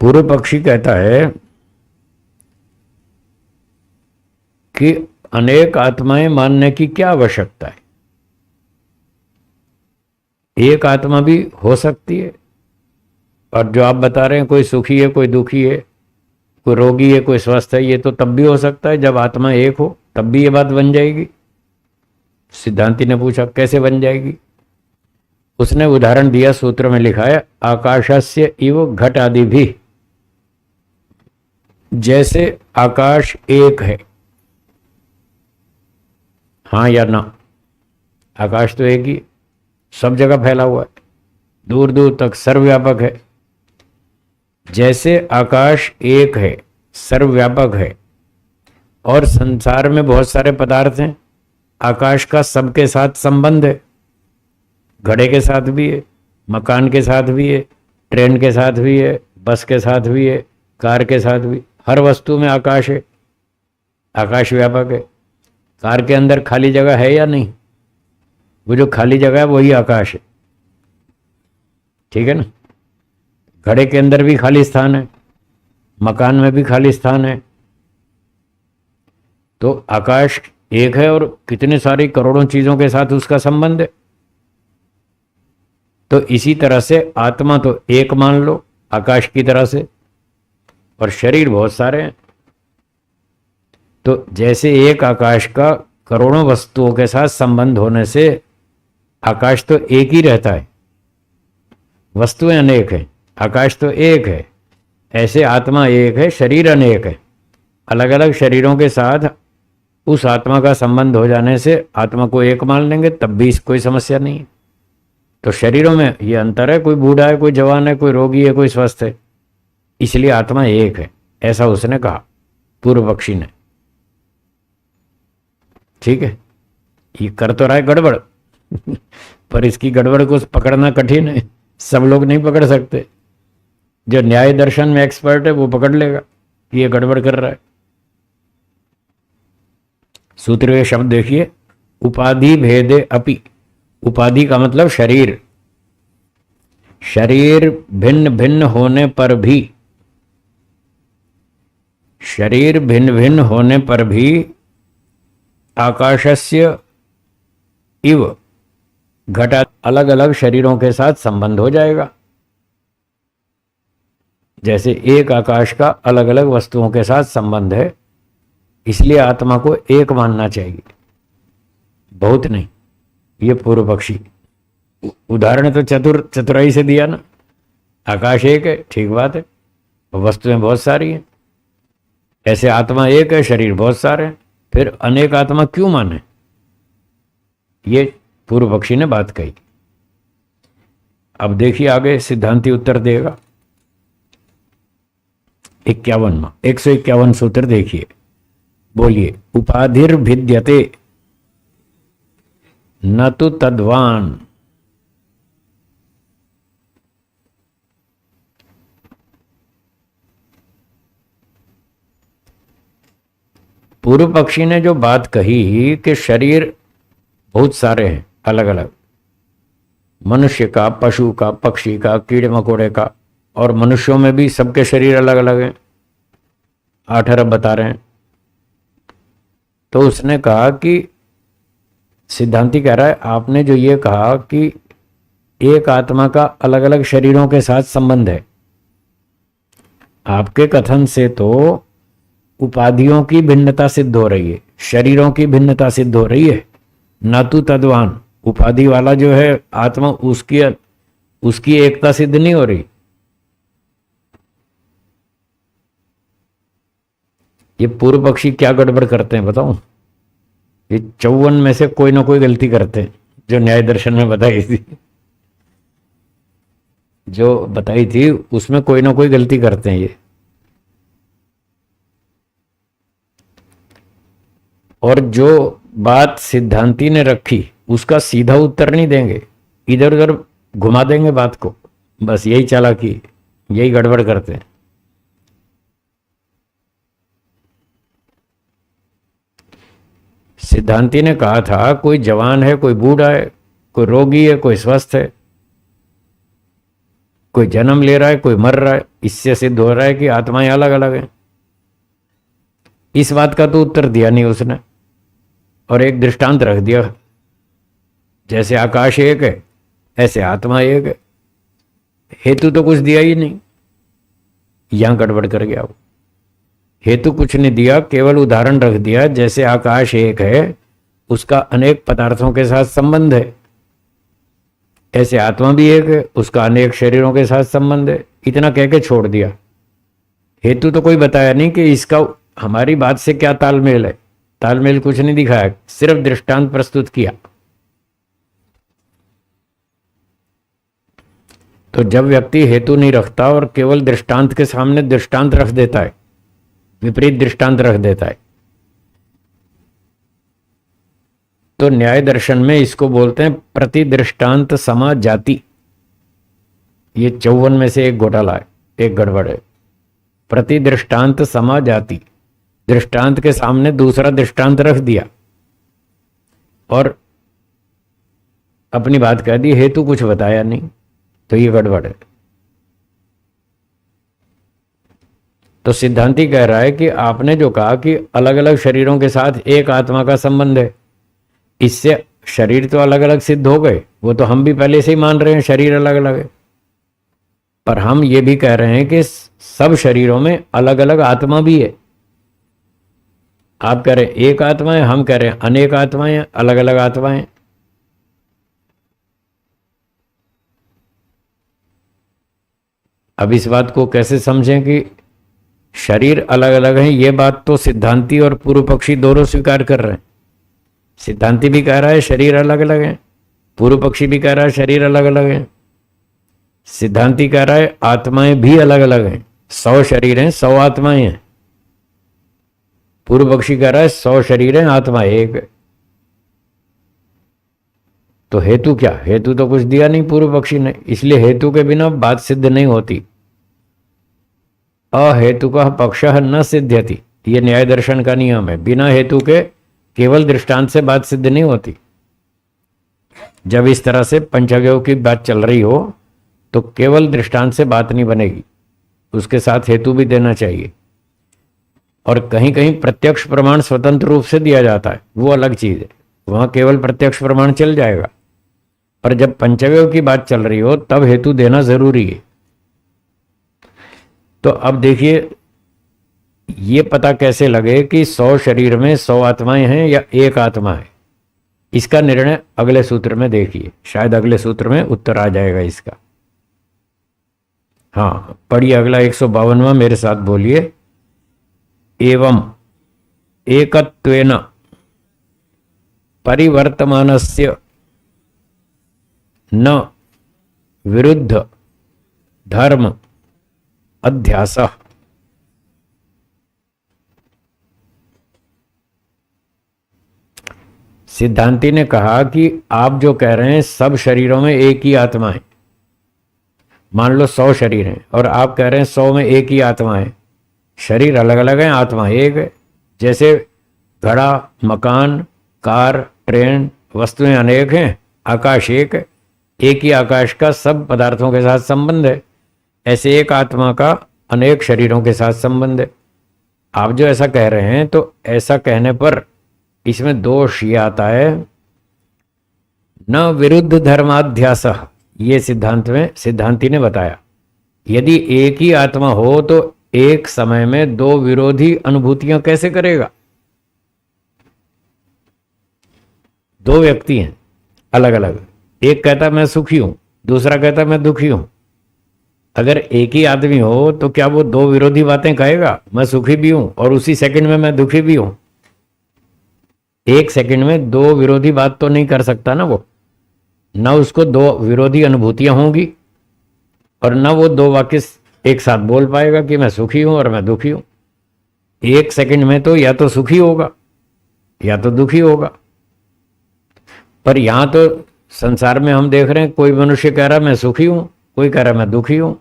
पूर्व पक्षी कहता है कि अनेक आत्माएं मानने की क्या आवश्यकता है, एक आत्मा भी हो सकती है। और जो आप बता रहे हैं कोई सुखी है कोई दुखी है, कोई रोगी है कोई स्वस्थ है, ये तो तब भी हो सकता है जब आत्मा एक हो, तब भी ये बात बन जाएगी। सिद्धांती ने पूछा कैसे बन जाएगी। उसने उदाहरण दिया, सूत्र में लिखा है आकाशस्य इव घट आदि भी। जैसे आकाश एक है, हाँ या ना, आकाश तो एक ही, सब जगह फैला हुआ है, दूर दूर तक सर्वव्यापक है। जैसे आकाश एक है, सर्वव्यापक है, और संसार में बहुत सारे पदार्थ हैं, आकाश का सबके साथ संबंध है। घड़े के साथ भी है, मकान के साथ भी है, ट्रेन के साथ भी है, बस के साथ भी है, कार के साथ भी, हर वस्तु में आकाश है, आकाश व्यापक है। कार के अंदर खाली जगह है या नहीं, वो जो खाली जगह है वही आकाश है, ठीक है ना। घड़े के अंदर भी खाली स्थान है, मकान में भी खाली स्थान है। तो आकाश एक है और कितने सारी करोड़ों चीजों के साथ उसका संबंध है। तो इसी तरह से आत्मा तो एक मान लो आकाश की तरह से, और शरीर बहुत सारे हैं। तो जैसे एक आकाश का करोड़ों वस्तुओं के साथ संबंध होने से आकाश तो एक ही रहता है, वस्तुएं अनेक हैं, आकाश तो एक है। ऐसे आत्मा एक है, शरीर अनेक है। अलग अलग शरीरों के साथ उस आत्मा का संबंध हो जाने से आत्मा को एक मान लेंगे, तब भी कोई समस्या नहीं है। तो शरीरों में ये अंतर है, कोई बूढ़ा है कोई जवान है, कोई रोगी है कोई स्वस्थ है, इसलिए आत्मा एक है, ऐसा उसने कहा पूर्व पक्षी ने। ठीक है, ये कर तो रहा है गड़बड़ पर इसकी गड़बड़ को पकड़ना कठिन है, सब लोग नहीं पकड़ सकते। जो न्याय दर्शन में एक्सपर्ट है वो पकड़ लेगा कि ये गड़बड़ कर रहा है। सूत्र के शब्द देखिए, उपाधि भेदे अपि। उपाधि का मतलब शरीर, शरीर भिन्न भिन्न होने पर भी, शरीर भिन्न भिन्न होने पर भी आकाशस्य इव घटा, अलग अलग शरीरों के साथ संबंध हो जाएगा। जैसे एक आकाश का अलग अलग वस्तुओं के साथ संबंध है, इसलिए आत्मा को एक मानना चाहिए, बहुत नहीं। ये पूर्व पक्षी उदाहरण तो चतुराई से दिया ना। आकाश एक है, ठीक बात है, वस्तुएं बहुत सारी हैं। ऐसे आत्मा एक है, शरीर बहुत सारे हैं, फिर अनेक आत्मा क्यों माने, ये पूर्व पक्षी ने बात कही। अब देखिए आगे सिद्धांती उत्तर देगा। 151 सूत्र देखिए, बोलिए। उपाधिर्भिद्यते न तो तद्वान। पूर्व पक्षी ने जो बात कही कि शरीर बहुत सारे हैं अलग अलग, मनुष्य का, पशु का, पक्षी का, कीड़े मकोड़े का, और मनुष्यों में भी सबके शरीर अलग अलग हैं, 8 अरब बता रहे हैं। तो उसने कहा कि सिद्धांती कह रहा है आपने जो ये कहा कि एक आत्मा का अलग अलग शरीरों के साथ संबंध है, आपके कथन से तो उपाधियों की भिन्नता सिद्ध हो रही है, शरीरों की भिन्नता सिद्ध हो रही है। न तो तद्वान, उपाधि वाला जो है आत्मा, उसकी एकता सिद्ध नहीं हो रही। ये पूर्व पक्षी क्या गड़बड़ करते हैं बताऊं? ये 54 में से कोई ना कोई गलती करते हैं, जो न्याय दर्शन में बताई थी, जो बताई थी उसमें कोई ना कोई गलती करते हैं ये। और जो बात सिद्धांती ने रखी उसका सीधा उत्तर नहीं देंगे, इधर उधर घुमा देंगे बात को, बस यही चालाकी, यही गड़बड़ करते हैं। सिद्धांती ने कहा था कोई जवान है कोई बूढ़ा है, कोई रोगी है कोई स्वस्थ है, कोई जन्म ले रहा है, कोई मर रहा है। इससे सिद्ध हो रहा है कि आत्माएं अलग अलग हैं। इस बात का तो उत्तर दिया नहीं उसने, और एक दृष्टांत रख दिया, जैसे आकाश एक है ऐसे आत्मा एक है। हेतु तो कुछ दिया ही नहीं, यहां गड़बड़ कर गया वो। हेतु कुछ नहीं दिया, केवल उदाहरण रख दिया, जैसे आकाश एक है उसका अनेक पदार्थों के साथ संबंध है, ऐसे आत्मा भी एक है, उसका अनेक शरीरों के साथ संबंध है। इतना कह के छोड़ दिया। हेतु तो कोई बताया नहीं कि इसका हमारी बात से क्या तालमेल है। तालमेल कुछ नहीं दिखाया, सिर्फ दृष्टांत प्रस्तुत किया। तो जब व्यक्ति हेतु नहीं रखता और केवल दृष्टांत के सामने दृष्टांत रख देता है, विपरीत दृष्टांत रख देता है, तो न्याय दर्शन में इसको बोलते हैं प्रतिदृष्टांत समा जाति। ये 54 में से एक घोटाला है, एक गड़बड़ है। प्रतिदृष्टांत समा जाति, दृष्टांत के सामने दूसरा दृष्टांत रख दिया और अपनी बात कह दी, हेतु कुछ बताया नहीं, तो ये गड़बड़ है। तो सिद्धांती कह रहा है कि आपने जो कहा कि अलग अलग शरीरों के साथ एक आत्मा का संबंध है, इससे शरीर तो अलग अलग सिद्ध हो गए, वो तो हम भी पहले से ही मान रहे हैं शरीर अलग अलग है। पर हम ये भी कह रहे हैं कि सब शरीरों में अलग अलग आत्मा भी है। आप कह रहे हैं एक आत्मा है, हम कह रहे हैं अनेक आत्माएं, अलग अलग आत्माएं। अब इस बात को कैसे समझें कि शरीर अलग अलग है? ये बात तो सिद्धांती और पूर्व पक्षी दोनों स्वीकार कर रहे हैं। सिद्धांती भी कह रहा है शरीर अलग अलग है, पूर्व पक्षी भी कह रहा है शरीर अलग अलग है। सिद्धांती कह रहा है आत्माएं भी अलग अलग हैं, 100 शरीर हैं, 100 आत्माएं हैं। पूर्व पक्षी कह रहा है 100 शरीर हैं, आत्मा एक है। तो हेतु क्या? हेतु तो कुछ दिया नहीं पूर्व पक्षी ने, इसलिए हेतु के बिना बात सिद्ध नहीं होती। अहेतु का पक्ष न सिद्ध्यति, ये न्याय दर्शन का नियम है। बिना हेतु के केवल दृष्टांत से बात सिद्ध नहीं होती। जब इस तरह से पंचव्यव की बात चल रही हो तो केवल दृष्टांत से बात नहीं बनेगी, उसके साथ हेतु भी देना चाहिए। और कहीं कहीं प्रत्यक्ष प्रमाण स्वतंत्र रूप से दिया जाता है, वो अलग चीज है, वहां केवल प्रत्यक्ष प्रमाण चल जाएगा। पर जब पंचव्यव की बात चल रही हो तब हेतु देना जरूरी है। तो अब देखिए, ये पता कैसे लगे कि 100 शरीर में 100 आत्माएं हैं या एक आत्मा है? इसका निर्णय अगले सूत्र में देखिए, शायद अगले सूत्र में उत्तर आ जाएगा इसका। हाँ, पढ़िए अगला 152वां, मेरे साथ बोलिए। एवं एकत्वेन परिवर्तमानस्य न विरुद्ध धर्म अध्यास। सिद्धांती ने कहा कि आप जो कह रहे हैं सब शरीरों में एक ही आत्मा है, मान लो 100 शरीर हैं और आप कह रहे हैं 100 में एक ही आत्मा है। शरीर अलग अलग हैं, आत्मा एक है। जैसे घड़ा, मकान, कार, ट्रेन, वस्तुएं अनेक हैं, आकाश एक है। एक ही आकाश का सब पदार्थों के साथ संबंध है, ऐसे एक आत्मा का अनेक शरीरों के साथ संबंध है। आप जो ऐसा कह रहे हैं, तो ऐसा कहने पर इसमें दोष ये आता है, न विरुद्ध धर्माध्यास। ये सिद्धांत में सिद्धांती ने बताया, यदि एक ही आत्मा हो तो एक समय में दो विरोधी अनुभूतियां कैसे करेगा? दो व्यक्ति हैं अलग अलग, एक कहता मैं सुखी हूं, दूसरा कहता मैं दुखी हूं। अगर एक ही आदमी हो तो क्या वो दो विरोधी बातें कहेगा? मैं सुखी भी हूं और उसी सेकंड में मैं दुखी भी हूं। एक सेकंड में दो विरोधी बात तो नहीं कर सकता ना वो, ना उसको दो विरोधी अनुभूतियां होंगी और ना वो दो वाक्य एक साथ बोल पाएगा कि मैं सुखी हूं और मैं दुखी हूं। एक सेकंड में तो या तो सुखी होगा या तो दुखी होगा। पर यहां तो संसार में हम देख रहे हैं, कोई मनुष्य कह रहा मैं सुखी हूं, कोई कह रहा मैं दुखी हूं,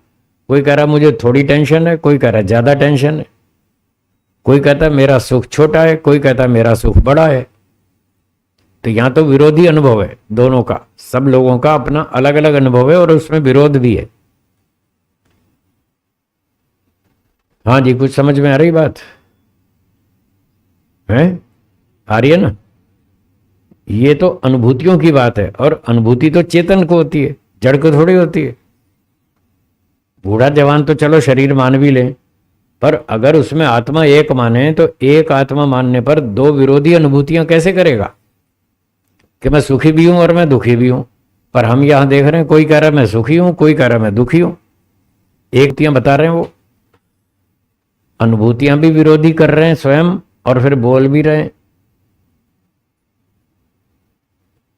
कोई कह रहा मुझे थोड़ी टेंशन है, कोई कह रहा ज्यादा टेंशन है, कोई कहता मेरा सुख छोटा है, कोई कहता मेरा सुख बड़ा है। तो यहां तो विरोधी अनुभव है दोनों का, सब लोगों का अपना अलग अलग अनुभव है और उसमें विरोध भी है। हाँ जी, कुछ समझ में आ रही बात है? आ रही है ना? ये तो अनुभूतियों की बात है, और अनुभूति तो चेतन को होती है, जड़ को थोड़ी होती है। बूढ़ा जवान तो चलो शरीर मान भी लें, पर अगर उसमें आत्मा एक माने तो एक आत्मा मानने पर दो विरोधी अनुभूतियां कैसे करेगा? कि मैं सुखी भी हूं और मैं दुखी भी हूं। पर हम यहां देख रहे हैं, कोई कह रहा है मैं सुखी हूं, कोई कह रहा है मैं दुखी हूं। एक बता रहे हैं, वो अनुभूतियां भी विरोधी कर रहे हैं स्वयं, और फिर बोल भी रहे हैं।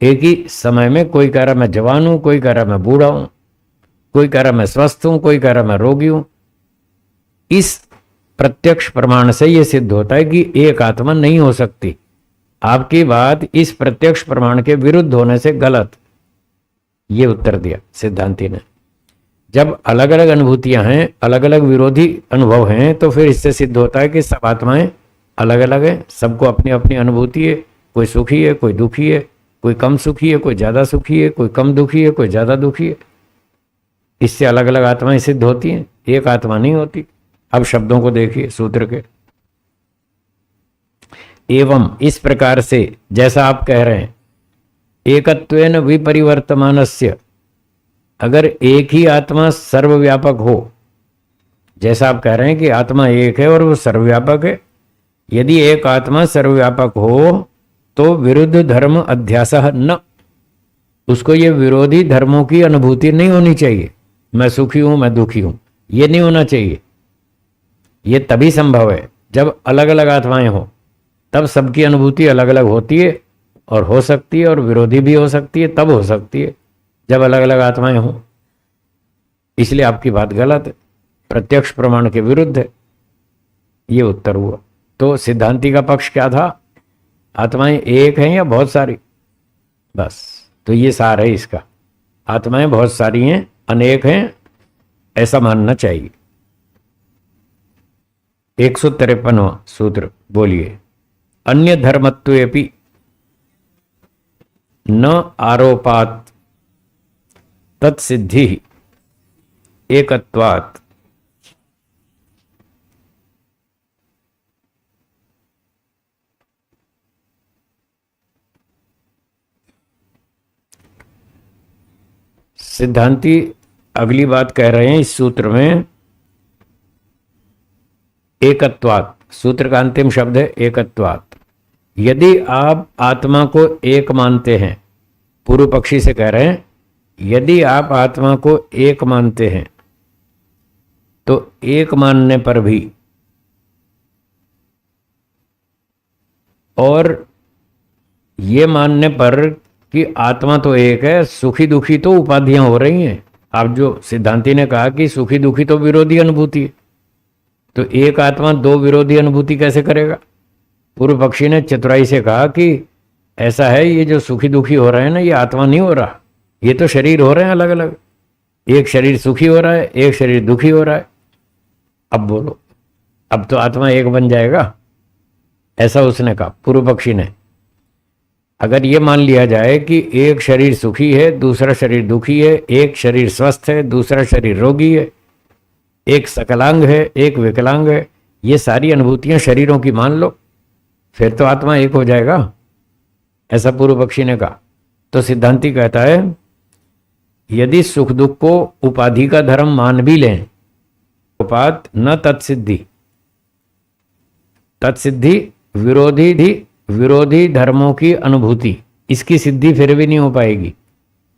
एक ही समय में कोई कह रहा मैं जवान हूं, कोई कह रहा मैं बूढ़ा हूं, कोई कह रहा मैं स्वस्थ हूं, कोई कह रहा मैं रोगी हूं। इस प्रत्यक्ष प्रमाण से यह सिद्ध होता है कि एक आत्मा नहीं हो सकती। आपकी बात इस प्रत्यक्ष प्रमाण के विरुद्ध होने से गलत, ये उत्तर दिया सिद्धांति ने। जब अलग अलग अनुभूतियां हैं, अलग अलग विरोधी अनुभव हैं, तो फिर इससे सिद्ध होता है कि सब आत्माएं अलग अलग हैं, सबको अपनी अपनी अनुभूति है। कोई सुखी है, कोई दुखी है, कोई कम सुखी है, कोई ज़्यादा सुखी है, कोई कम दुखी है, कोई ज़्यादा दुखी है। इससे अलग अलग आत्माएं सिद्ध होती हैं, एक आत्मा नहीं होती। अब शब्दों को देखिए सूत्र के। एवं इस प्रकार से, जैसा आप कह रहे हैं, एकत्वेन विपरिवर्तमानस्य, अगर एक ही आत्मा सर्वव्यापक हो, जैसा आप कह रहे हैं कि आत्मा एक है और वो सर्वव्यापक है, यदि एक आत्मा सर्वव्यापक हो तो विरुद्ध धर्म अध्यासः न, उसको ये विरोधी धर्मों की अनुभूति नहीं होनी चाहिए। मैं सुखी हूं, मैं दुखी हूं, ये नहीं होना चाहिए। ये तभी संभव है जब अलग अलग आत्माएं हो, तब सबकी अनुभूति अलग अलग होती है, और हो सकती है, और विरोधी भी हो सकती है, तब हो सकती है जब अलग अलग आत्माएं हों। इसलिए आपकी बात गलत है, प्रत्यक्ष प्रमाण के विरुद्ध है। ये उत्तर हुआ। तो सिद्धांति का पक्ष क्या था? आत्माएं एक हैं या बहुत सारी? बस, तो ये सार है इसका। आत्माएं बहुत सारी हैं, अनेक हैं, ऐसा मानना चाहिए। 153वां सूत्र बोलिए। अन्य धर्मत्वेपि न आरोपात तत्सिद्धि एकत्वात्। सिद्धांती अगली बात कह रहे हैं इस सूत्र में, एकत्वात्। सूत्र का अंतिम शब्द है एकत्वात्। यदि आप आत्मा को एक मानते हैं, पूर्व पक्षी से कह रहे हैं, यदि आप आत्मा को एक मानते हैं तो एक मानने पर भी, और ये मानने पर कि आत्मा तो एक है, सुखी दुखी तो उपाधियां हो रही हैं। आप जो सिद्धांति ने कहा कि सुखी दुखी तो विरोधी अनुभूति है, तो एक आत्मा दो विरोधी अनुभूति कैसे करेगा? पूर्व पक्षी ने चतुराई से कहा कि ऐसा है, ये जो सुखी दुखी हो रहे हैं ना, ये आत्मा नहीं हो रहा, ये तो शरीर हो रहे हैं अलग अलग। एक शरीर सुखी हो रहा है, एक शरीर दुखी हो रहा है। अब बोलो, अब तो आत्मा एक बन जाएगा, ऐसा उसने कहा पूर्व पक्षी ने। अगर ये मान लिया जाए कि एक शरीर सुखी है, दूसरा शरीर दुखी है, एक शरीर स्वस्थ है, दूसरा शरीर रोगी है, एक सकलांग है, एक विकलांग है, ये सारी अनुभूतियां शरीरों की मान लो, फिर तो आत्मा एक हो जाएगा, ऐसा पूर्व पक्षी ने कहा। तो सिद्धांति कहता है, यदि सुख दुख को उपाधि का धर्म मान भी लें, उपात न तत्सिद्धि, तत्सिद्धि विरोधी धर्मों की अनुभूति, इसकी सिद्धि फिर भी नहीं हो पाएगी,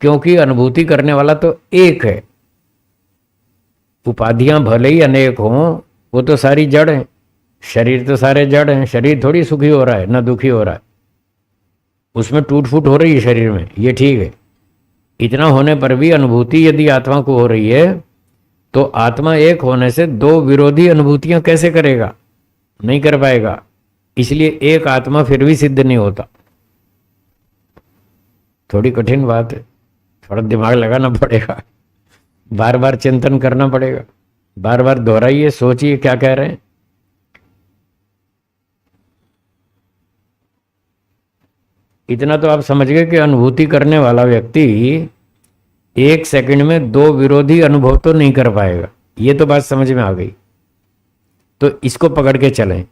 क्योंकि अनुभूति करने वाला तो एक है। उपाधियां भले ही अनेक हों, वो तो सारी जड़ हैं, शरीर तो सारे जड़ हैं। शरीर थोड़ी सुखी हो रहा है ना दुखी हो रहा है, उसमें टूट फूट हो रही है शरीर में, ये ठीक है। इतना होने पर भी अनुभूति यदि आत्मा को हो रही है, तो आत्मा एक होने से दो विरोधी अनुभूतियां कैसे करेगा? नहीं कर पाएगा। इसलिए एक आत्मा फिर भी सिद्ध नहीं होता। थोड़ी कठिन बात है, थोड़ा दिमाग लगाना पड़ेगा, बार बार चिंतन करना पड़ेगा, बार बार दोहराइए, सोचिए क्या कह रहे हैं। इतना तो आप समझ गए कि अनुभूति करने वाला व्यक्ति एक सेकंड में दो विरोधी अनुभव तो नहीं कर पाएगा। ये तो बात समझ में आ गई। तो इसको पकड़ के चलें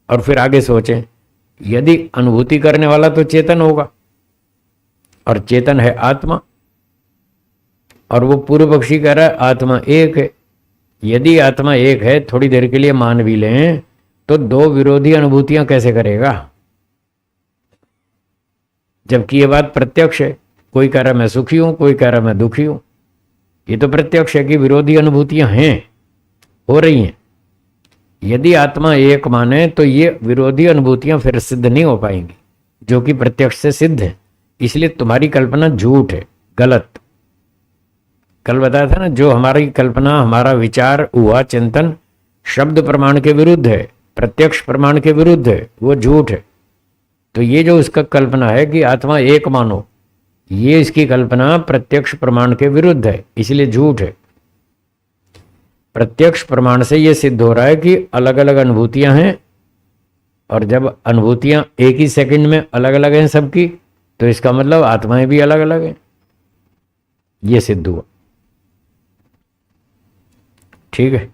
और फिर आगे सोचें, यदि अनुभूति करने वाला तो चेतन होगा और चेतन है आत्मा, और वो पूर्व पक्षी कह रहा है आत्मा एक है। यदि आत्मा एक है, थोड़ी देर के लिए मान भी लें, तो दो विरोधी अनुभूतियां कैसे करेगा, जबकि ये बात प्रत्यक्ष है। कोई कह रहा है मैं सुखी हूं, कोई कह रहा है मैं दुखी हूं। ये तो प्रत्यक्ष है कि विरोधी अनुभूतियां हैं, हो रही हैं। यदि आत्मा एक माने तो ये विरोधी अनुभूतियां फिर सिद्ध नहीं हो पाएंगी, जो कि प्रत्यक्ष से सिद्ध है। इसलिए तुम्हारी कल्पना झूठ है, गलत। कल बताया था ना, जो हमारी कल्पना, हमारा विचार हुआ, चिंतन शब्द प्रमाण के विरुद्ध है, प्रत्यक्ष प्रमाण के विरुद्ध है, वो झूठ है। तो ये जो इसका कल्पना है कि आत्मा एक मानो, ये इसकी कल्पना प्रत्यक्ष प्रमाण के विरुद्ध है, इसलिए झूठ है। प्रत्यक्ष प्रमाण से ये सिद्ध हो रहा है कि अलग अलग अनुभूतियां हैं, और जब अनुभूतियां एक ही सेकंड में अलग अलग हैं सबकी, तो इसका मतलब आत्माएं भी अलग अलग हैं। ये सिद्ध हुआ। ठीक है,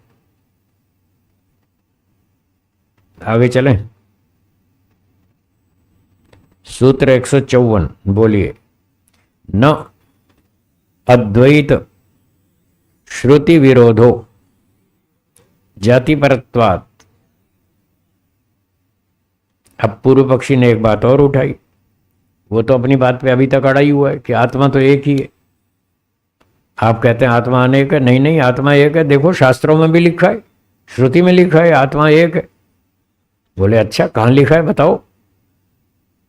आगे चलें। सूत्र 154 बोलिए। न अद्वैत श्रुति विरोधो जाति परत्वात्। अब पूर्व पक्षी ने एक बात और उठाई, वो तो अपनी बात पे अभी तक अड़ा ही हुआ है कि आत्मा तो एक ही है। आप कहते हैं आत्मा अनेक है। नहीं नहीं, आत्मा एक है। देखो शास्त्रों में भी लिखा है, श्रुति में लिखा है आत्मा एक है। बोले अच्छा, कहाँ लिखा है बताओ।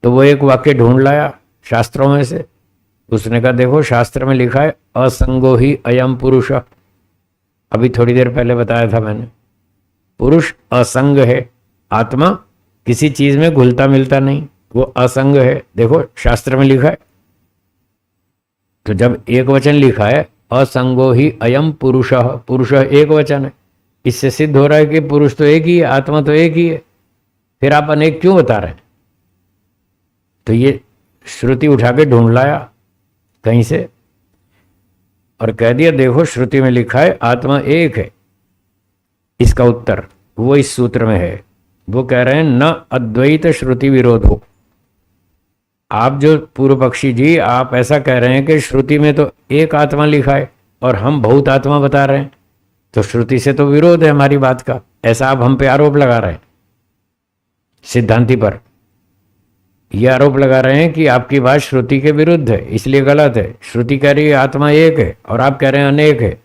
तो वो एक वाक्य ढूंढ लाया शास्त्रों में से। उसने कहा देखो शास्त्र में लिखा है असंगो ही अयम पुरुष। अभी थोड़ी देर पहले बताया था मैंने, पुरुष असंग है, आत्मा किसी चीज में घुलता मिलता नहीं, वो असंग है। देखो शास्त्र में लिखा है। तो जब एक वचन लिखा है असंगो ही अयम पुरुष, पुरुष एक वचन है, इससे सिद्ध हो रहा है कि पुरुष तो एक ही है, आत्मा तो एक ही है। फिर आप अनेक क्यों बता रहे हैं? तो ये श्रुति उठा के ढूंढ लाया कहीं से और कह दिया देखो श्रुति में लिखा है आत्मा एक है। इसका उत्तर वो इस सूत्र में है। वो कह रहे हैं न अद्वैत श्रुति विरोध हो। आप जो पूर्व पक्षी जी, आप ऐसा कह रहे हैं कि श्रुति में तो एक आत्मा लिखा है और हम बहुत आत्मा बता रहे हैं, तो श्रुति से तो विरोध है हमारी बात का। ऐसा आप हम पे आरोप लगा रहे हैं, सिद्धांति पर यह आरोप लगा रहे हैं कि आपकी बात श्रुति के विरुद्ध है, इसलिए गलत है। श्रुति कह रही है आत्मा एक है और आप कह रहे हैं अनेक है,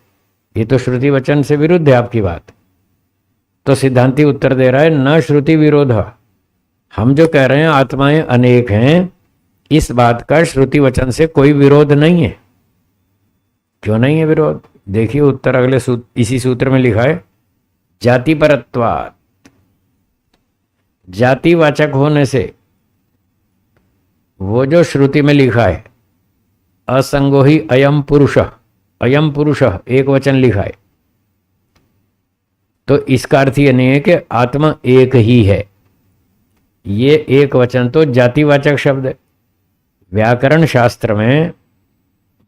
ये तो श्रुति वचन से विरुद्ध है आपकी बात। तो सिद्धांति उत्तर दे रहा है न श्रुति विरोध। हम जो कह रहे हैं आत्माएं अनेक हैं, इस बात का श्रुति वचन से कोई विरोध नहीं है। क्यों नहीं है विरोध? देखिए उत्तर अगले इसी सूत्र में लिखा है जाति परत्वात्। जातिवाचक होने से वो जो श्रुति में लिखा है असंगो ही अयम पुरुष, अयम पुरुष एक वचन लिखा है, तो इसका अर्थ ये नहीं है कि आत्मा एक ही है। ये एक वचन तो जातिवाचक शब्द है। व्याकरण शास्त्र में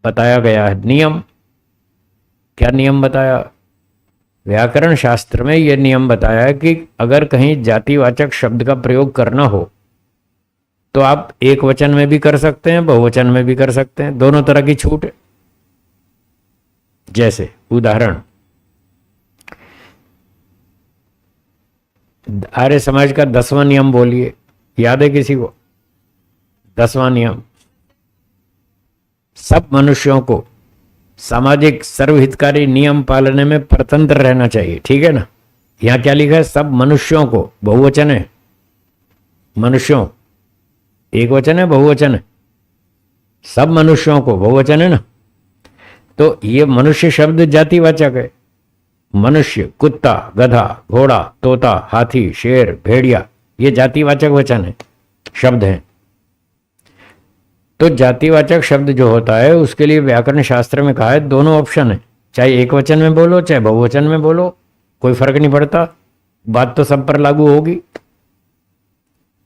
बताया गया है नियम। क्या नियम बताया? व्याकरण शास्त्र में यह नियम बताया है कि अगर कहीं जातिवाचक शब्द का प्रयोग करना हो तो आप एक वचन में भी कर सकते हैं, बहुवचन में भी कर सकते हैं, दोनों तरह की छूट है। जैसे उदाहरण, आर्य समाज का 10वां नियम बोलिए, याद है किसी को? 10वां नियम, सब मनुष्यों को सामाजिक सर्वहितकारी नियम पालने में स्वतंत्र रहना चाहिए। ठीक है ना? यहां क्या लिखा है? सब मनुष्यों को, बहुवचन है। मनुष्यों एक वचन है, बहुवचन है। सब मनुष्यों को बहुवचन है ना? तो ये मनुष्य शब्द जातिवाचक है। मनुष्य, कुत्ता, गधा, घोड़ा, तोता, हाथी, शेर, भेड़िया, ये जातिवाचक वचन है, शब्द हैं। तो जातिवाचक शब्द जो होता है उसके लिए व्याकरण शास्त्र में कहा है दोनों ऑप्शन है, चाहे एक वचन में बोलो चाहे बहुवचन में बोलो, कोई फर्क नहीं पड़ता, बात तो सब पर लागू होगी।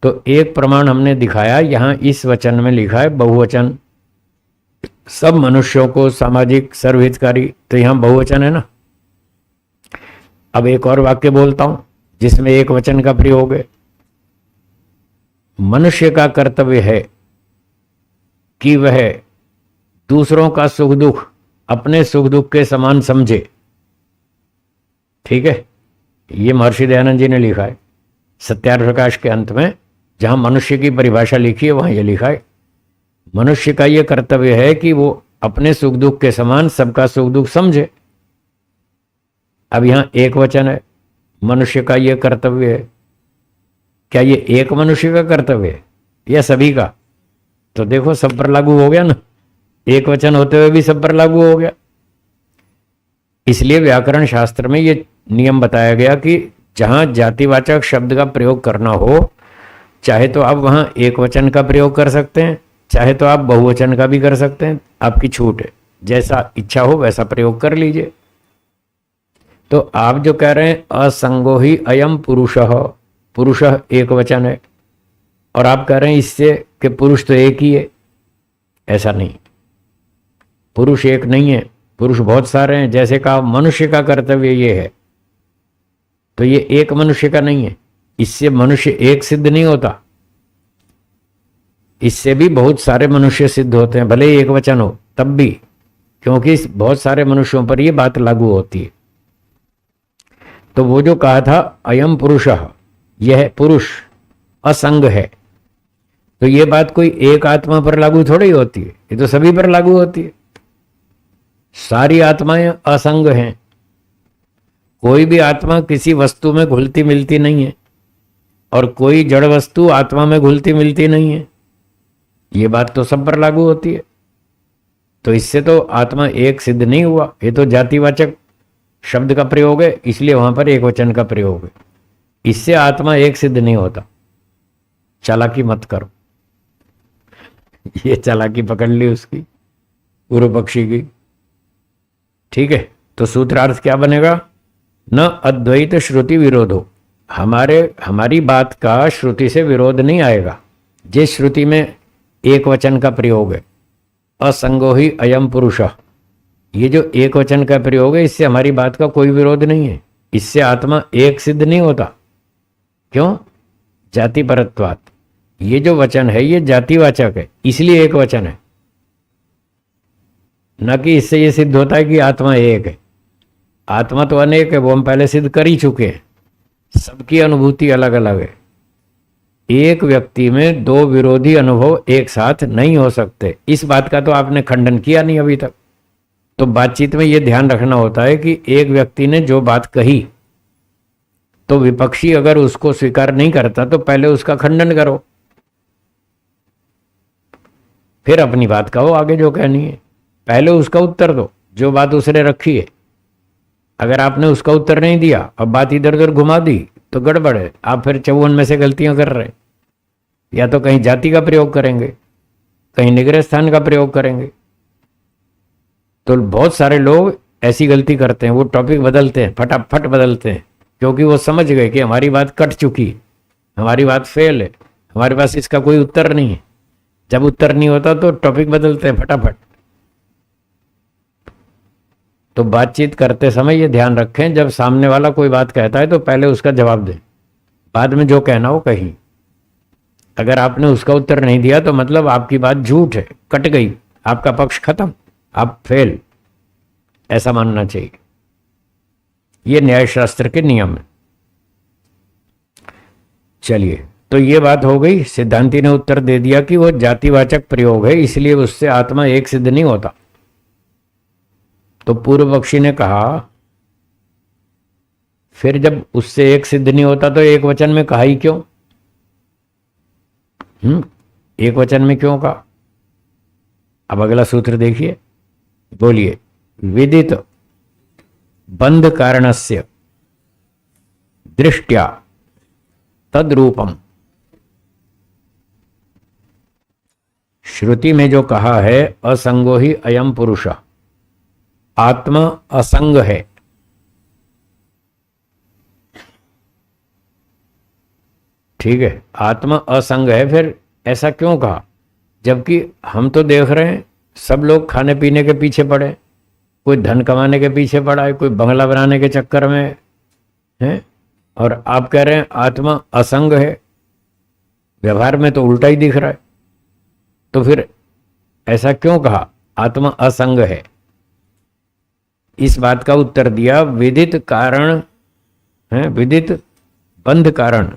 तो एक प्रमाण हमने दिखाया, यहां इस वचन में लिखा है बहुवचन, सब मनुष्यों को सामाजिक सर्वहितकारी, तो यहां बहुवचन है ना। अब एक और वाक्य बोलता हूं जिसमें एक वचन का प्रयोग है। मनुष्य का कर्तव्य है कि वह दूसरों का सुख दुख अपने सुख दुख के समान समझे। ठीक है, ये महर्षि दयानंद जी ने लिखा है सत्यार्थ प्रकाश के अंत में, जहां मनुष्य की परिभाषा लिखी है वहां यह लिखा है, मनुष्य का यह कर्तव्य है कि वो अपने सुख दुख के समान सबका सुख दुख समझे। अब यहां एक वचन है, मनुष्य का यह कर्तव्य है। क्या ये एक मनुष्य का कर्तव्य है या सभी का? तो देखो सब पर लागू हो गया ना, एक वचन होते हुए भी सब पर लागू हो गया। इसलिए व्याकरण शास्त्र में ये नियम बताया गया कि जहां जातिवाचक शब्द का प्रयोग करना हो, चाहे तो आप वहां एक वचन का प्रयोग कर सकते हैं, चाहे तो आप बहुवचन का भी कर सकते हैं, आपकी छूट है, जैसा इच्छा हो वैसा प्रयोग कर लीजिए। तो आप जो कह रहे हैं असंगो ही अयम पुरुषः, पुरुषः एक वचन है, और आप कह रहे हैं इससे कि पुरुष तो एक ही है, ऐसा नहीं, पुरुष एक नहीं है, पुरुष बहुत सारे हैं। जैसे कहा मनुष्य का कर्तव्य ये है, तो ये एक मनुष्य का नहीं है, इससे मनुष्य एक सिद्ध नहीं होता, इससे भी बहुत सारे मनुष्य सिद्ध होते हैं, भले ही एक वचन हो तब भी, क्योंकि बहुत सारे मनुष्यों पर यह बात लागू होती है। तो वो जो कहा था अयम पुरुषः, यह पुरुष असंग है, तो ये बात कोई एक आत्मा पर लागू थोड़ी होती है, ये तो सभी पर लागू होती है। सारी आत्माएं असंग हैं, कोई भी आत्मा किसी वस्तु में घुलती मिलती नहीं है, और कोई जड़ वस्तु आत्मा में घुलती मिलती नहीं है, ये बात तो सब पर लागू होती है। तो इससे तो आत्मा एक सिद्ध नहीं हुआ, ये तो जातिवाचक शब्द का प्रयोग है, इसलिए वहां पर एक वचन का प्रयोग है, इससे आत्मा एक सिद्ध नहीं होता। चालाकी मत करो, ये चालाकी पकड़ ली उसकी पूर्व पक्षी की। ठीक है, तो सूत्रार्थ क्या बनेगा? न अद्वैत श्रुति विरोधो, हमारी बात का श्रुति से विरोध नहीं आएगा। जिस श्रुति में एक वचन का प्रयोग है, असंगो ही अयम पुरुषः, ये जो एक वचन का प्रयोग है, इससे हमारी बात का कोई विरोध नहीं है, इससे आत्मा एक सिद्ध नहीं होता। क्यों? जाति परत्वात्, ये जो वचन है ये जातिवाचक है, इसलिए एक वचन है, न कि इससे ये सिद्ध होता है कि आत्मा एक है। आत्मा तो अनेक है, वो हम पहले सिद्ध कर ही चुके हैं, सबकी अनुभूति अलग अलग है। एक व्यक्ति में दो विरोधी अनुभव एक साथ नहीं हो सकते, इस बात का तो आपने खंडन किया नहीं अभी तक। तो बातचीत में यह ध्यान रखना होता है कि एक व्यक्ति ने जो बात कही, तो विपक्षी अगर उसको स्वीकार नहीं करता तो पहले उसका खंडन करो, फिर अपनी बात कहो आगे जो कहनी है। पहले उसका उत्तर दो जो बात उसने रखी है। अगर आपने उसका उत्तर नहीं दिया, अब बात इधर उधर घुमा दी, तो गड़बड़ है, आप फिर 54 में से गलतियां कर रहे हैं। या तो कहीं जाति का प्रयोग करेंगे, कहीं निग्रह स्थान का प्रयोग करेंगे। तो बहुत सारे लोग ऐसी गलती करते हैं, वो टॉपिक बदलते हैं, फटाफट बदलते हैं, क्योंकि वो समझ गए कि हमारी बात कट चुकी, हमारी बात फेल है, हमारे पास इसका कोई उत्तर नहीं है। जब उत्तर नहीं होता तो टॉपिक बदलते हैं फटाफट। तो बातचीत करते समय ये ध्यान रखें, जब सामने वाला कोई बात कहता है तो पहले उसका जवाब दें, बाद में जो कहना हो कहीं। अगर आपने उसका उत्तर नहीं दिया तो मतलब आपकी बात झूठ है, कट गई, आपका पक्ष खत्म, आप फेल, ऐसा मानना चाहिए। ये न्याय शास्त्र के नियम है। चलिए, तो ये बात हो गई। सिद्धांति ने उत्तर दे दिया कि वो जातिवाचक प्रयोग है, इसलिए उससे आत्मा एक सिद्ध नहीं होता। तो पूर्व पक्षी ने कहा फिर जब उससे एक सिद्ध नहीं होता तो एक वचन में कहा ही क्यों? एक वचन में क्यों कहा? अब अगला सूत्र देखिए, बोलिए। विदित बंध कारणस्य दृष्टया तद्रूपम, श्रुति में जो कहा है असंगो ही अयम पुरुष, आत्मा असंग है, ठीक है, आत्मा असंग है। फिर ऐसा क्यों कहा? जबकि हम तो देख रहे हैं सब लोग खाने पीने के पीछे पड़े, कोई धन कमाने के पीछे पड़ा है, कोई बंगला बनाने के चक्कर में है, और आप कह रहे हैं आत्मा असंग है, व्यवहार में तो उल्टा ही दिख रहा है। तो फिर ऐसा क्यों कहा आत्मा असंग है? इस बात का उत्तर दिया, विदित कारण है, विदित बंध कारण,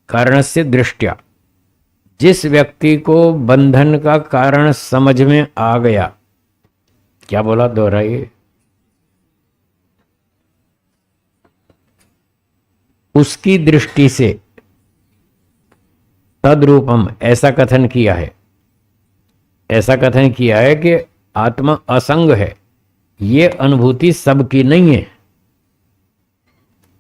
कारणस्य दृष्टया। जिस व्यक्ति को बंधन का कारण समझ में आ गया, क्या बोला, दोहराइए, उसकी दृष्टि से तद्रूपम, ऐसा कथन किया है, ऐसा कथन किया है कि आत्मा असंग है। ये अनुभूति सबकी नहीं है,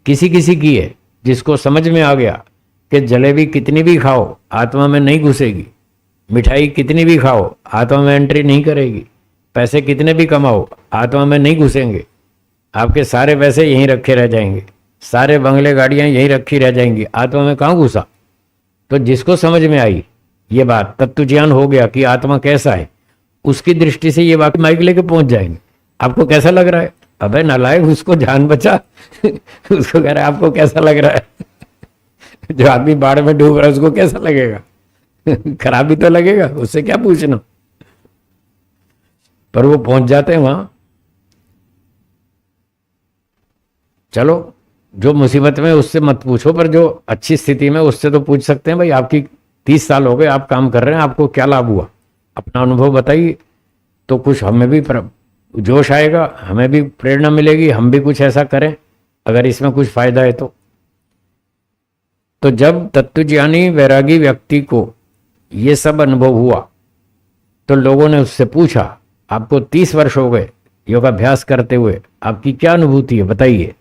किसी किसी की है। जिसको समझ में आ गया कि जलेबी कितनी भी खाओ आत्मा में नहीं घुसेगी, मिठाई कितनी भी खाओ आत्मा में एंट्री नहीं करेगी, पैसे कितने भी कमाओ आत्मा में नहीं घुसेंगे, आपके सारे पैसे यहीं रखे रह जाएंगे, सारे बंगले गाड़ियां यहीं रखी रह जाएंगी, आत्मा में कहाँ घुसा। तो जिसको समझ में आई ये बात, तत्व ज्ञान हो गया कि आत्मा कैसा है, उसकी दृष्टि से ये बात माइक लेके पहुंच जाएंगे। आपको कैसा लग रहा है? अबे नालायक, उसको जान बचा उसको कह रहा है आपको कैसा लग रहा है जो आदमी बाढ़ में डूब रहा है उसको कैसा लगेगा खराबी तो लगेगा, उससे क्या पूछना। पर वो पहुंच जाते हैं वहां। चलो, जो मुसीबत में उससे मत पूछो, पर जो अच्छी स्थिति में उससे तो पूछ सकते हैं। भाई आपकी 30 साल हो गए, आप काम कर रहे हैं, आपको क्या लाभ हुआ, अपना अनुभव बताइए, तो कुछ हमें भी जोश आएगा, हमें भी प्रेरणा मिलेगी, हम भी कुछ ऐसा करें अगर इसमें कुछ फायदा है तो जब तत्वज्ञानी वैरागी व्यक्ति को ये सब अनुभव हुआ तो लोगों ने उससे पूछा, आपको 30 वर्ष हो गए योगाभ्यास करते हुए, आपकी क्या अनुभूति है बताइए।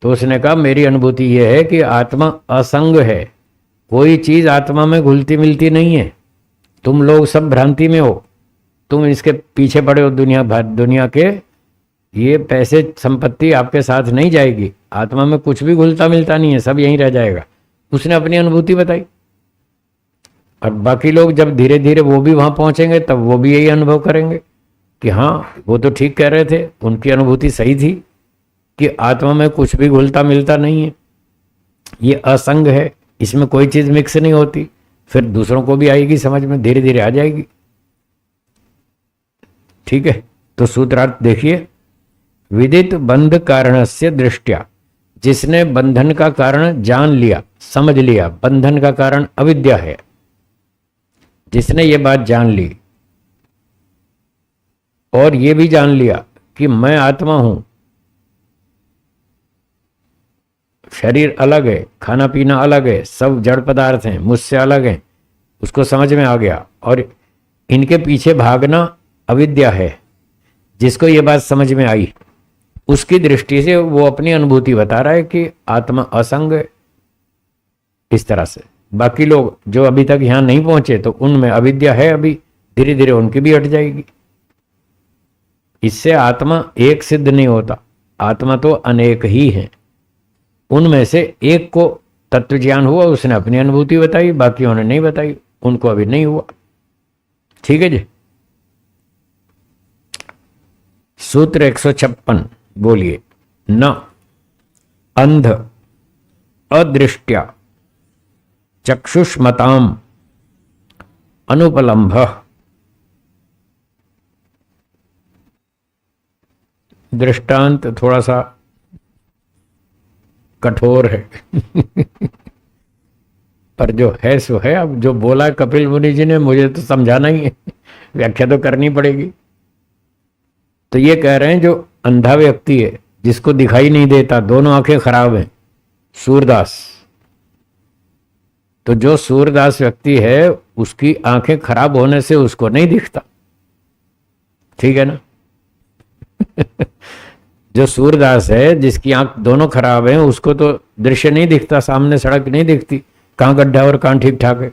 तो उसने कहा, मेरी अनुभूति यह है कि आत्मा असंग है, कोई चीज आत्मा में घुलती मिलती नहीं है, तुम लोग सब भ्रांति में हो, तुम इसके पीछे पड़े हो, दुनिया के ये पैसे संपत्ति आपके साथ नहीं जाएगी, आत्मा में कुछ भी घुलता मिलता नहीं है, सब यहीं रह जाएगा। उसने अपनी अनुभूति बताई। और बाकी लोग जब धीरे धीरे वो भी वहां पहुंचेंगे तब वो भी यही अनुभव करेंगे कि हाँ वो तो ठीक कह रहे थे, उनकी अनुभूति सही थी कि आत्मा में कुछ भी घुलता मिलता नहीं है, ये असंग है, इसमें कोई चीज मिक्स नहीं होती। फिर दूसरों को भी आएगी समझ में, धीरे धीरे आ जाएगी। ठीक है, तो सूत्रार्थ देखिए, विदित बंध कारणस्य दृष्टया, जिसने बंधन का कारण जान लिया, समझ लिया, बंधन का कारण अविद्या है, जिसने ये बात जान ली और ये भी जान लिया कि मैं आत्मा हूं, शरीर अलग है, खाना पीना अलग है, सब जड़ पदार्थ हैं, मुझसे अलग हैं, उसको समझ में आ गया और इनके पीछे भागना अविद्या है, जिसको ये बात समझ में आई उसकी दृष्टि से वो अपनी अनुभूति बता रहा है कि आत्मा असंग है। इस तरह से बाकी लोग जो अभी तक यहां नहीं पहुंचे तो उनमें अविद्या है, अभी धीरे धीरे उनकी भी हट जाएगी। इससे आत्मा एक सिद्ध नहीं होता, आत्मा तो अनेक ही है, उनमें से एक को तत्व ज्ञान हुआ, उसने अपनी अनुभूति बताई, बाकियों ने नहीं बताई, उनको अभी नहीं हुआ। ठीक है जी। सूत्र 156 बोलिए, न अंध अदृष्ट्या चक्षुष्मताम अनुपलम्भ। दृष्टांत थोड़ा सा कठोर है पर जो है सो है। अब जो बोला कपिल मुनि जी ने, मुझे तो समझाना ही है, व्याख्या तो करनी पड़ेगी। तो ये कह रहे हैं जो अंधा व्यक्ति है, जिसको दिखाई नहीं देता, दोनों आंखें खराब हैं, सूरदास, तो जो सूरदास व्यक्ति है उसकी आंखें खराब होने से उसको नहीं दिखता, ठीक है ना जो सूरदास है, जिसकी आंख दोनों खराब है, उसको तो दृश्य नहीं दिखता, सामने सड़क नहीं दिखती, कहां गड्ढा और कहां ठीक ठाक है।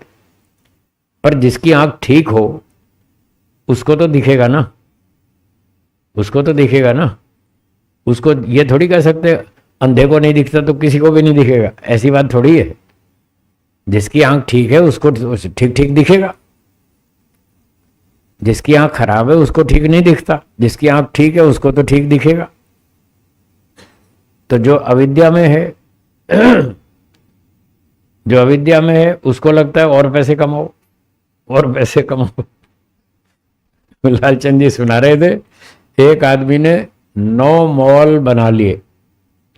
पर जिसकी आंख ठीक हो उसको तो दिखेगा ना, उसको तो दिखेगा ना। उसको ये थोड़ी कह सकते अंधे को नहीं दिखता तो किसी को भी नहीं दिखेगा, ऐसी बात थोड़ी है। जिसकी आंख ठीक है उसको ठीक ठीक दिखेगा, जिसकी आंख खराब है उसको ठीक नहीं दिखता, जिसकी आंख ठीक है उसको तो ठीक दिखेगा। तो जो अविद्या में है जो अविद्या में है उसको लगता है और पैसे कमाओ, और पैसे कमाओ। लालचंद जी सुना रहे थे, एक आदमी ने 9 मॉल बना लिए।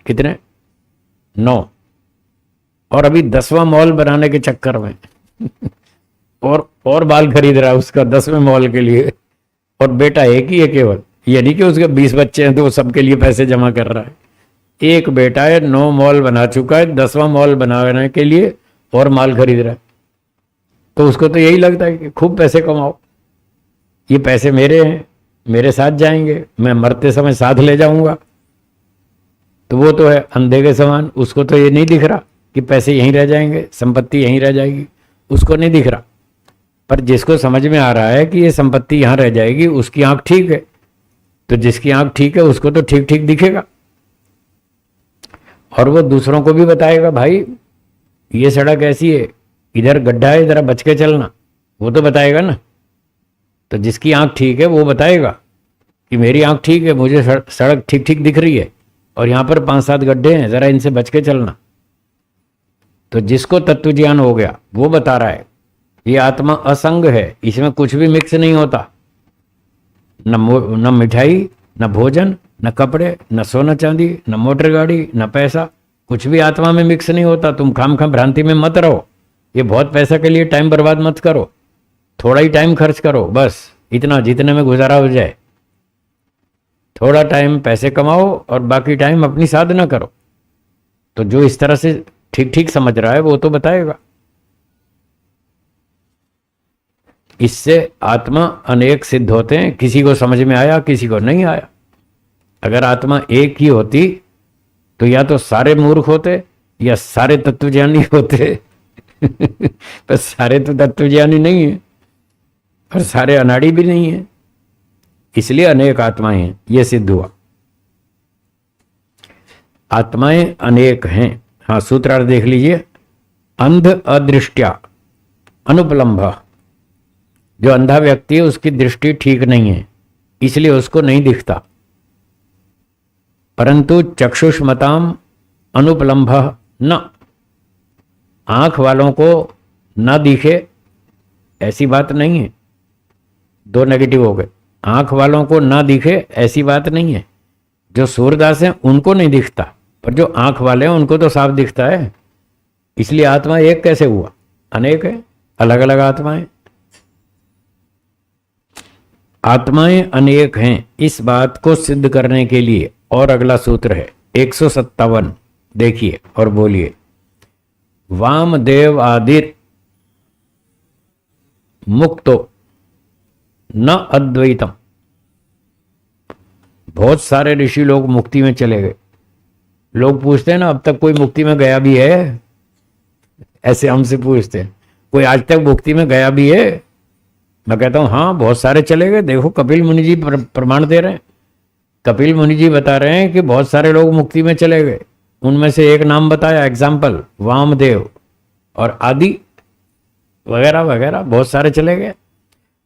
कितने? 9। और अभी 10वां मॉल बनाने के चक्कर में और बाल खरीद रहा है उसका 10वें मॉल के लिए। और बेटा एक ही है केवल, ये नहीं कि उसके 20 बच्चे हैं तो वो सबके लिए पैसे जमा कर रहा है। एक बेटा है, 9 मॉल बना चुका है, 10वां मॉल बनाने के लिए और माल खरीद रहा है। तो उसको तो यही लगता है कि खूब पैसे कमाओ, ये पैसे मेरे हैं, मेरे साथ जाएंगे, मैं मरते समय साथ ले जाऊंगा। तो वो तो है अंधे के समान, उसको तो ये नहीं दिख रहा कि पैसे यहीं रह जाएंगे, संपत्ति यहीं रह जाएगी, उसको नहीं दिख रहा। पर जिसको समझ में आ रहा है कि ये संपत्ति यहां रह जाएगी, उसकी आंख ठीक है। तो जिसकी आंख ठीक है उसको तो ठीक ठीक दिखेगा, और वो दूसरों को भी बताएगा, भाई ये सड़क ऐसी है, इधर गड्ढा है, जरा बच के चलना, वो तो बताएगा ना। तो जिसकी आंख ठीक है वो बताएगा कि मेरी आंख ठीक है, मुझे सड़क ठीक ठीक दिख रही है, और यहां पर 5-7 गड्ढे हैं, जरा इनसे बच के चलना। तो जिसको तत्व ज्ञान हो गया वो बता रहा है ये आत्मा असंग है, इसमें कुछ भी मिक्स नहीं होता, न मिठाई, न भोजन, न कपड़े, न सोना चांदी, न मोटर गाड़ी, न पैसा, कुछ भी आत्मा में मिक्स नहीं होता। तुम खामखा भ्रांति में मत रहो, ये बहुत पैसा के लिए टाइम बर्बाद मत करो, थोड़ा ही टाइम खर्च करो, बस इतना जितने में गुजारा हो जाए। थोड़ा टाइम पैसे कमाओ और बाकी टाइम अपनी साधना करो। तो जो इस तरह से ठीक ठीक समझ रहा है वो तो बताएगा। इससे आत्मा अनेक सिद्ध होते हैं, किसी को समझ में आया, किसी को नहीं आया। अगर आत्मा एक ही होती तो या तो सारे मूर्ख होते या सारे तत्वज्ञानी होते। पर सारे तो तत्वज्ञानी नहीं है और सारे अनाड़ी भी नहीं है, इसलिए अनेक आत्माएं हैं, यह सिद्ध हुआ। आत्माएं अनेक हैं। हाँ, सूत्रार्थ देख लीजिए। अंध अदृष्टया अनुपलम्भ, जो अंधा व्यक्ति है उसकी दृष्टि ठीक नहीं है, इसलिए उसको नहीं दिखता। परंतु चक्षुष्मताम अनुपलम्भ न, आंख वालों को न दिखे ऐसी बात नहीं है। 2 नेगेटिव हो गए। आंख वालों को ना दिखे ऐसी बात नहीं है। जो सूरदास हैं उनको नहीं दिखता, पर जो आंख वाले हैं उनको तो साफ दिखता है। इसलिए आत्मा एक कैसे हुआ? अनेक है, अलग अलग आत्माएं। आत्माएं अनेक हैं, इस बात को सिद्ध करने के लिए और अगला सूत्र है 157। देखिए और बोलिए। वामदेव आदिर मुक्तो न अद्वैतम। बहुत सारे ऋषि लोग मुक्ति में चले गए। लोग पूछते हैं ना, अब तक कोई मुक्ति में गया भी है? ऐसे हमसे पूछते हैं, कोई आज तक मुक्ति में गया भी है? मैं कहता हूं हाँ, बहुत सारे चले गए। देखो कपिल मुनि जी प्रमाण दे रहे हैं। कपिल मुनि जी बता रहे हैं कि बहुत सारे लोग मुक्ति में चले गए। उनमें से एक नाम बताया, एग्जाम्पल वामदेव और आदि वगैरह वगैरह, बहुत सारे चले गए।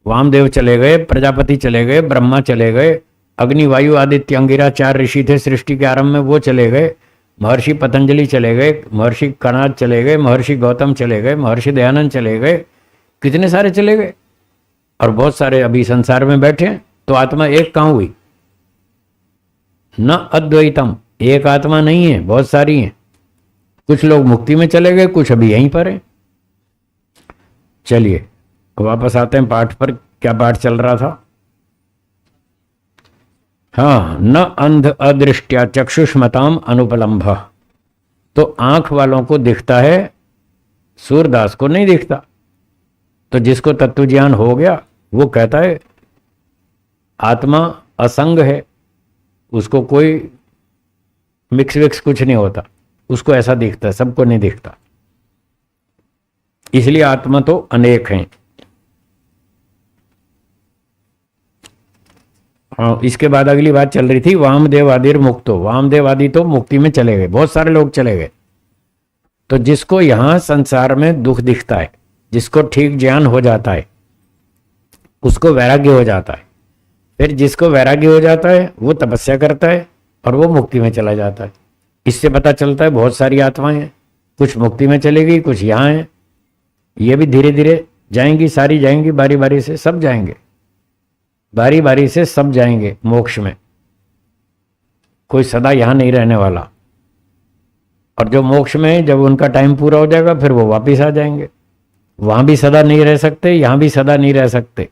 वामदेव चले गए, प्रजापति चले गए, ब्रह्मा चले गए, अग्नि वायु आदित्य अंगिरा 4 ऋषि थे सृष्टि के आरंभ में, वो चले गए। महर्षि पतंजलि चले गए, महर्षि कणाद चले गए, महर्षि गौतम चले गए, महर्षि दयानंद चले गए, कितने सारे चले गए। और बहुत सारे अभी संसार में बैठे हैं। तो आत्मा एक कहाँ हुई? न अद्वैतम, एक आत्मा नहीं है, बहुत सारी हैं। कुछ लोग मुक्ति में चले गए, कुछ अभी यहीं पर हैं। चलिए वापस आते हैं पाठ पर। क्या पाठ चल रहा था? हाँ, न अंध अदृष्टया चक्षुष्मताम अनुपलम्भ। तो आंख वालों को दिखता है, सूरदास को नहीं दिखता। तो जिसको तत्व ज्ञान हो गया वो कहता है आत्मा असंग है, उसको कोई मिक्स विक्स कुछ नहीं होता, उसको ऐसा दिखता है, सबको नहीं दिखता। इसलिए आत्मा तो अनेक हैं। हाँ, इसके बाद अगली बात चल रही थी वामदेव आदिर मुक्तो। वामदेव आदि तो मुक्ति में चले गए, बहुत सारे लोग चले गए। तो जिसको यहां संसार में दुख दिखता है, जिसको ठीक ज्ञान हो जाता है, उसको वैराग्य हो जाता है। फिर जिसको वैराग्य हो जाता है वो तपस्या करता है और वो मुक्ति में चला जाता है। इससे पता चलता है बहुत सारी आत्माएं हैं, कुछ मुक्ति में चली गई, कुछ यहाँ हैं। ये भी धीरे धीरे जाएंगी, सारी जाएंगी, बारी बारी से सब जाएंगे, बारी बारी से सब जाएंगे मोक्ष में। कोई सदा यहाँ नहीं रहने वाला। और जो मोक्ष में जब उनका टाइम पूरा हो जाएगा फिर वो वापिस आ जाएंगे। वहां भी सदा नहीं रह सकते, यहां भी सदा नहीं रह सकते।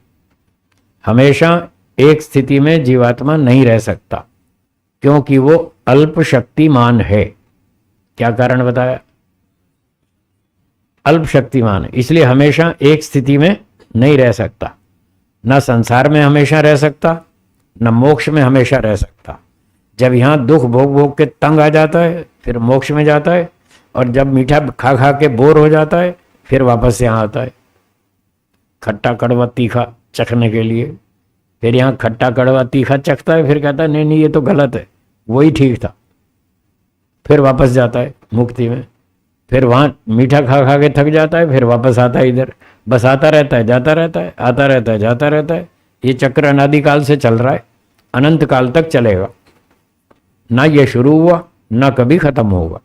हमेशा एक स्थिति में जीवात्मा नहीं रह सकता, क्योंकि वो अल्प शक्तिमान है। क्या कारण बताया? अल्प शक्तिमान है, इसलिए हमेशा एक स्थिति में नहीं रह सकता। न संसार में हमेशा रह सकता, न मोक्ष में हमेशा रह सकता। जब यहाँ दुख भोग भोग के तंग आ जाता है फिर मोक्ष में जाता है, और जब मीठा खा खा के बोर हो जाता है फिर वापस यहाँ आता है खट्टा कड़वा तीखा चखने के लिए। फिर यहाँ खट्टा कड़वा तीखा चखता है, फिर कहता है नहीं नहीं ये तो गलत है, वही ठीक था। फिर वापस जाता है मुक्ति में। फिर वहाँ मीठा खा खा के थक जाता है, फिर वापस आता है इधर। बस आता रहता है, जाता रहता है, आता रहता है, जाता रहता है। ये चक्र अनादिकाल से चल रहा है, अनंत काल तक चलेगा। ना ये शुरू हुआ ना कभी खत्म होगा।